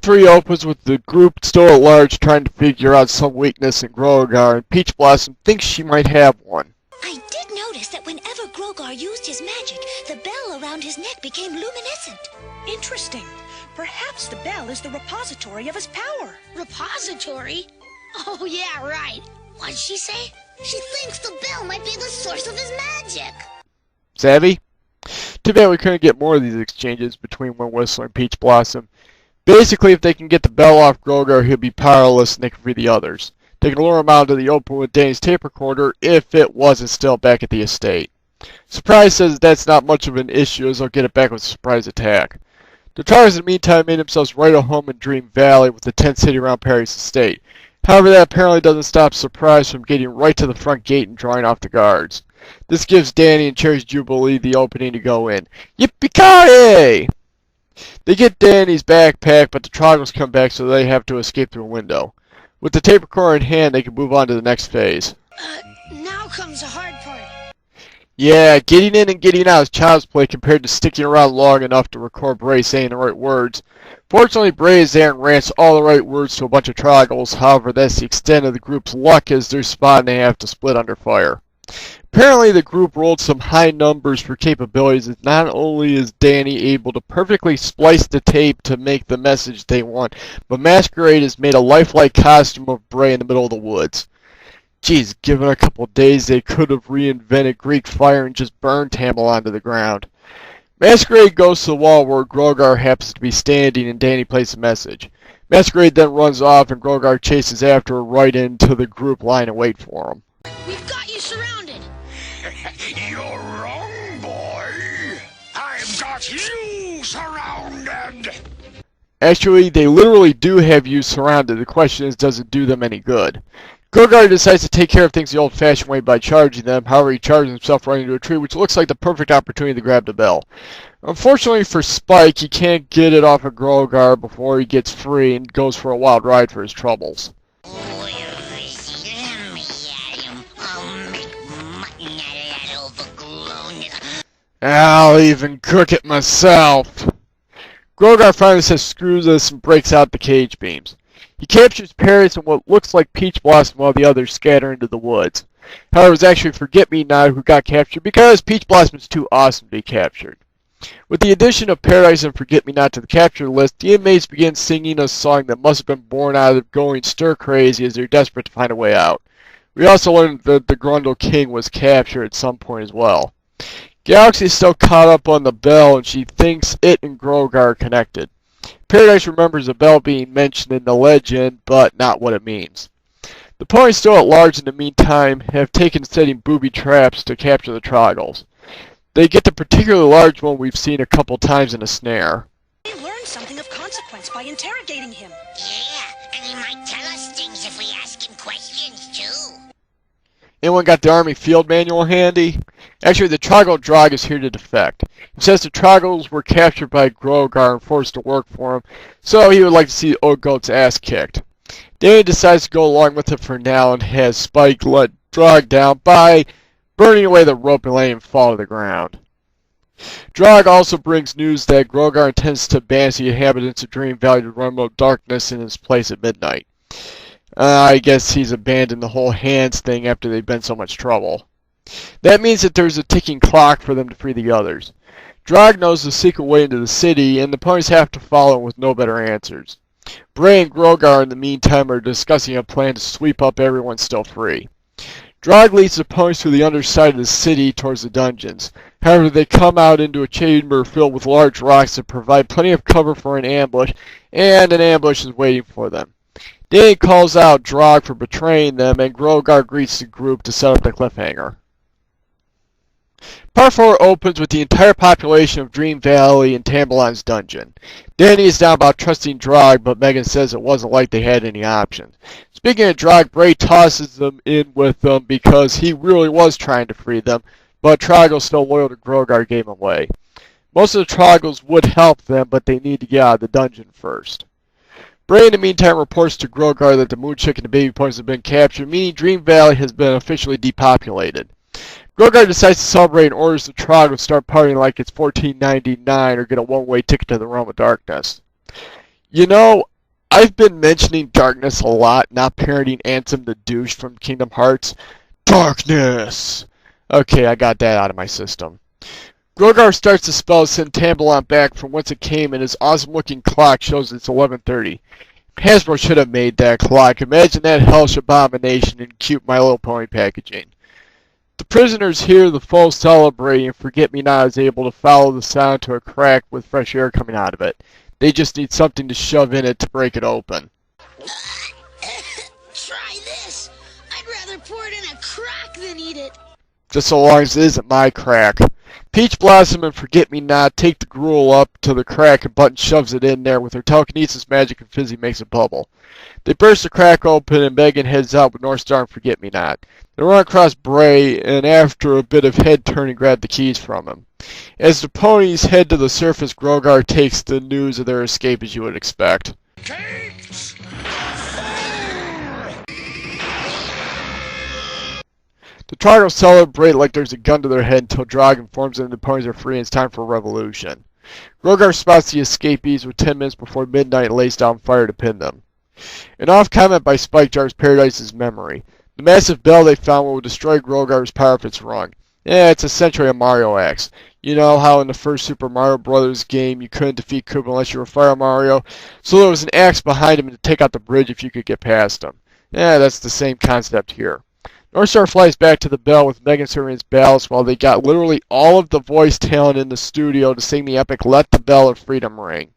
3 opens with the group still at large trying to figure out some weakness in Grogar, and Peach Blossom thinks she might have one. I did notice that whenever Grogar used his magic, the bell around his neck became luminescent. Interesting. Perhaps the bell is the repository of his power. Repository? Oh, yeah, right. What'd she say? She thinks the bell might be the source of his magic. Savvy? Too bad we couldn't get more of these exchanges between Wind Whistler and Peach Blossom. Basically, if they can get the bell off Grogar, he'll be powerless and they can free the others. They can lure him out to the open with Danny's tape recorder if it wasn't still back at the estate. Surprise says that's not much of an issue as they'll get it back with a surprise attack. The Trogglers in the meantime made themselves right at home in Dream Valley with the tent city around Perry's estate. However, that apparently doesn't stop Surprise from getting right to the front gate and drawing off the guards. This gives Danny and Cherry's Jubilee the opening to go in. Yippee-ki-yay! They get Danny's backpack, but the Trogglers come back so they have to escape through a window. With the tape recorder in hand, they can move on to the next phase. Now comes the hard part. Yeah, getting in and getting out is child's play compared to sticking around long enough to record Bray saying the right words. Fortunately, Bray is there and rants all the right words to a bunch of Troggles. However, that's the extent of the group's luck as they're spot and they have to split under fire. Apparently, the group rolled some high numbers for capabilities, as not only is Danny able to perfectly splice the tape to make the message they want, but Masquerade has made a lifelike costume of Bray in the middle of the woods. Geez, given a couple days, they could have reinvented Greek fire and just burned Tambelon to the ground. Masquerade goes to the wall where Grogar happens to be standing, and Danny plays the message. Masquerade then runs off, and Grogar chases after her right into the group lying in wait for him. We've got you surrounded. You're wrong, boy. I've got you surrounded. Actually, they literally do have you surrounded. The question is, does it do them any good? Grogar decides to take care of things the old-fashioned way by charging them. However, he charges himself right into a tree, which looks like the perfect opportunity to grab the bell. Unfortunately for Spike, he can't get it off of Grogar before he gets free and goes for a wild ride for his troubles. I'll even cook it myself. Grogar finally says screw this and breaks out the cage beams. He captures Paris and what looks like Peach Blossom while the others scatter into the woods. However, it's actually Forget-Me-Not who got captured because Peach Blossom is too awesome to be captured. With the addition of Paradise and Forget-Me-Not to the capture list, the inmates begin singing a song that must have been born out of going stir-crazy as they're desperate to find a way out. We also learned that the Grundle King was captured at some point as well. Galaxy is still caught up on the bell and she thinks it and Grogar are connected. Paradise remembers the bell being mentioned in the legend, but not what it means. The ponies still at large in the meantime have taken setting booby traps to capture the Troggles. They get the particularly large one we've seen a couple times in a snare. We learned something of consequence by interrogating him. Yeah, and he might tell us things if we ask him questions, too. Anyone got the Army Field Manual handy? Actually, the Troggle Drog is here to defect. He says the Troggles were captured by Grogar and forced to work for him, so he would like to see the old goat's ass kicked. Danny decides to go along with it for now and has Spike let Drog down by burning away the rope and letting him fall to the ground. Drog also brings news that Grogar intends to banish the inhabitants of Dream Valley to run out darkness in his place at midnight. I guess he's abandoned the whole hands thing after they've been so much trouble. That means that there's a ticking clock for them to free the others. Drog knows the secret way into the city, and the ponies have to follow with no better answers. Bray and Grogar, in the meantime, are discussing a plan to sweep up everyone still free. Drog leads the ponies through the underside of the city towards the dungeons. However, they come out into a chamber filled with large rocks that provide plenty of cover for an ambush, and an ambush is waiting for them. Danny calls out Drog for betraying them, and Grogar greets the group to set up the cliffhanger. Part 4 opens with the entire population of Dream Valley in Tambelon's dungeon. Danny is down about trusting Drog, but Megan says it wasn't like they had any options. Speaking of Drog, Bray tosses them in with them because he really was trying to free them, but Troggles still loyal to Grogar gave him away. Most of the Troggles would help them, but they need to get out of the dungeon first. Bray in the meantime reports to Grogar that the Moon Chick and the Baby Ponies have been captured, meaning Dream Valley has been officially depopulated. Grogar decides to celebrate and orders the Troggles to start partying like it's $14.99 or get a one-way ticket to the Realm of Darkness. You know, I've been mentioning darkness a lot, not parodying Ansem the douche from Kingdom Hearts. Darkness! Okay, I got that out of my system. Grogar starts the spell to send Tambelon back from whence it came, and his awesome-looking clock shows it's 11:30. Hasbro should have made that clock. Imagine that hellish abomination in cute My Little Pony packaging. The prisoners hear the foe celebrating, and Forget-Me-Not is able to follow the sound to a crack with fresh air coming out of it. They just need something to shove in it to break it open. Try this. I'd rather pour it in a crack than eat it. Just so long as it isn't my crack. Peach Blossom and Forget-Me-Not take the gruel up to the crack, and Button shoves it in there with her telekinesis magic, and Fizzy makes a bubble. They burst the crack open, and Megan heads out with Northstar and Forget-Me-Not. They run across Bray, and after a bit of head turning, grab the keys from him. As the ponies head to the surface, Grogar takes the news of their escape as you would expect. Cakes! The Trogos celebrate like there's a gun to their head until Drog informs them the ponies are free and it's time for a revolution. Grogar spots the escapees with 10 minutes before midnight and lays down fire to pin them. An off-comment by Spike jars Paradise's memory. The massive bell they found will destroy Grogar's power if it's rung. Yeah, it's essentially a Mario axe. You know how in the first Super Mario Bros. Game you couldn't defeat Koopa unless you were Fire Mario? So there was an axe behind him to take out the bridge if you could get past him. Yeah, that's the same concept here. Northstar flies back to the bell with Megan serving his ballast while they got literally all of the voice talent in the studio to sing the epic Let the Bell of Freedom Ring.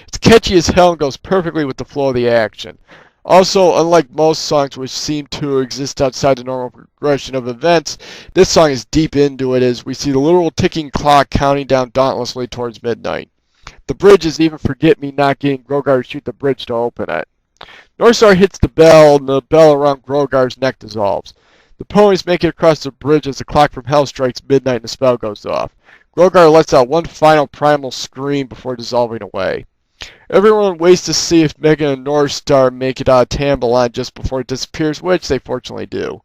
It's catchy as hell and goes perfectly with the flow of the action. Also, unlike most songs which seem to exist outside the normal progression of events, this song is deep into it as we see the literal ticking clock counting down dauntlessly towards midnight. The bridge is even Forget-Me-Not getting Grogar to shoot the bridge to open it. Northstar hits the bell and the bell around Grogar's neck dissolves. The ponies make it across the bridge as the clock from hell strikes midnight and the spell goes off. Grogar lets out one final primal scream before dissolving away. Everyone waits to see if Megan and Northstar make it out of Tambelon just before it disappears, which they fortunately do.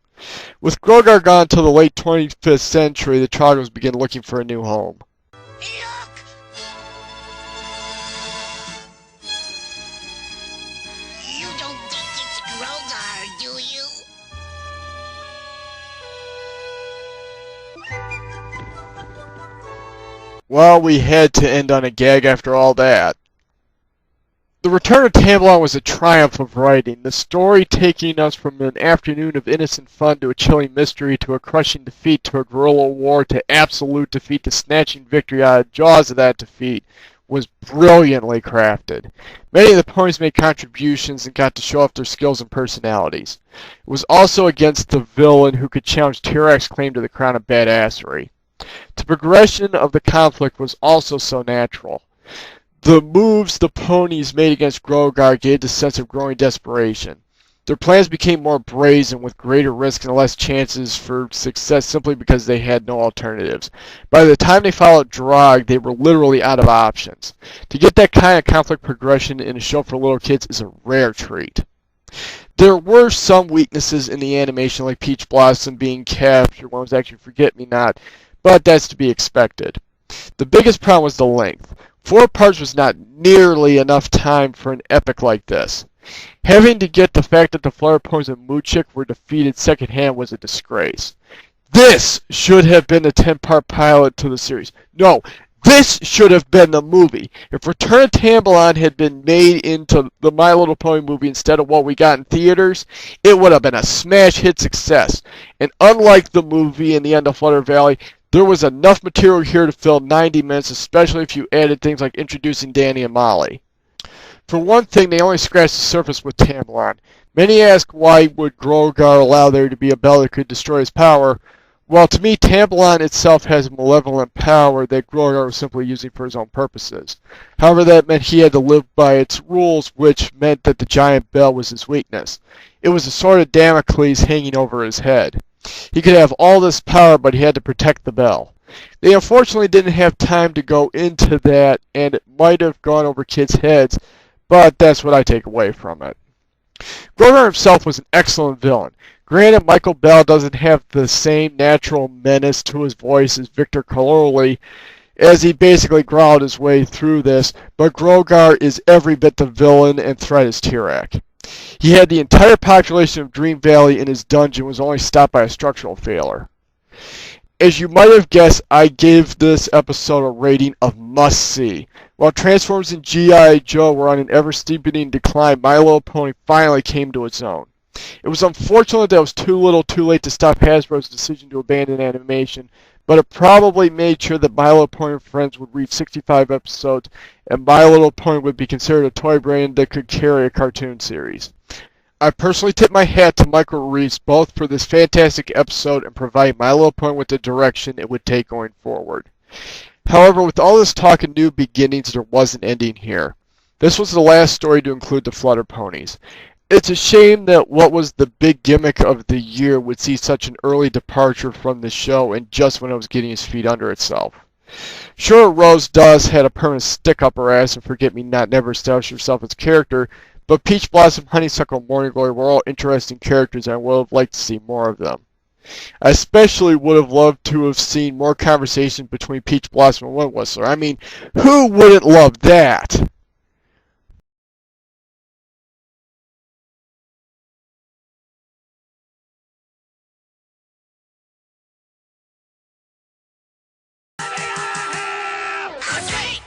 With Grogar gone until the late 25th century, the Trogos begin looking for a new home. Yuck! You don't think it's Grogar, do you? Well, we had to end on a gag after all that. The Return of Tambelon was a triumph of writing, the story taking us from an afternoon of innocent fun to a chilling mystery to a crushing defeat to a guerrilla war to absolute defeat to snatching victory out of the jaws of that defeat was brilliantly crafted. Many of the ponies made contributions and got to show off their skills and personalities. It was also against the villain who could challenge T-Rex's claim to the crown of badassery. The progression of the conflict was also so natural. The moves the ponies made against Grogar gave the sense of growing desperation. Their plans became more brazen with greater risk and less chances for success simply because they had no alternatives. By the time they followed Drog, they were literally out of options. To get that kind of conflict progression in a show for little kids is a rare treat. There were some weaknesses in the animation, like Peach Blossom being captured when it was actually Forget-Me-Not, but that's to be expected. The biggest problem was the length. 4 parts was not nearly enough time for an epic like this. Having to get the fact that the Flare Ponies and Moochik were defeated secondhand was a disgrace. This should have been a 10-part pilot to the series. No, this should have been the movie. If Return of Tambelon had been made into the My Little Pony movie instead of what we got in theaters, it would have been a smash hit success. And unlike the movie in the end of Flutter Valley, there was enough material here to fill 90 minutes, especially if you added things like introducing Danny and Molly. For one thing, they only scratched the surface with Tambelon. Many ask why would Grogar allow there to be a bell that could destroy his power. Well, to me, Tambelon itself has a malevolent power that Grogar was simply using for his own purposes. However, that meant he had to live by its rules, which meant that the giant bell was his weakness. It was a sword of Damocles hanging over his head. He could have all this power, but he had to protect the bell. They unfortunately didn't have time to go into that, and it might have gone over kids' heads, but that's what I take away from it. Grogar himself was an excellent villain. Granted, Michael Bell doesn't have the same natural menace to his voice as Victor Calorli, as he basically growled his way through this, but Grogar is every bit the villain and threat as Tirak. He had the entire population of Dream Valley in his dungeon, was only stopped by a structural failure. As you might have guessed, I gave this episode a rating of must-see. While Transformers and G.I. Joe were on an ever-steepening decline, My Little Pony finally came to its own. It was unfortunate that it was too little too late to stop Hasbro's decision to abandon animation, but it probably made sure that My Little Pony and Friends would reach 65 episodes, and My Little Pony would be considered a toy brand that could carry a cartoon series. I personally tip my hat to Michael Reeves both for this fantastic episode and providing My Little Pony with the direction it would take going forward. However, with all this talk of new beginnings, there was an ending here. This was the last story to include the Flutter Ponies. It's a shame that what was the big gimmick of the year would see such an early departure from the show and just when it was getting its feet under itself. Sure, Rose Dust had a permanent stick up her ass and Forget-Me-Not never established herself as a character, but Peach Blossom, Honeysuckle, and Morning Glory were all interesting characters and I would have liked to see more of them. I especially would have loved to have seen more conversations between Peach Blossom and Wind Whistler. I mean, who wouldn't love that?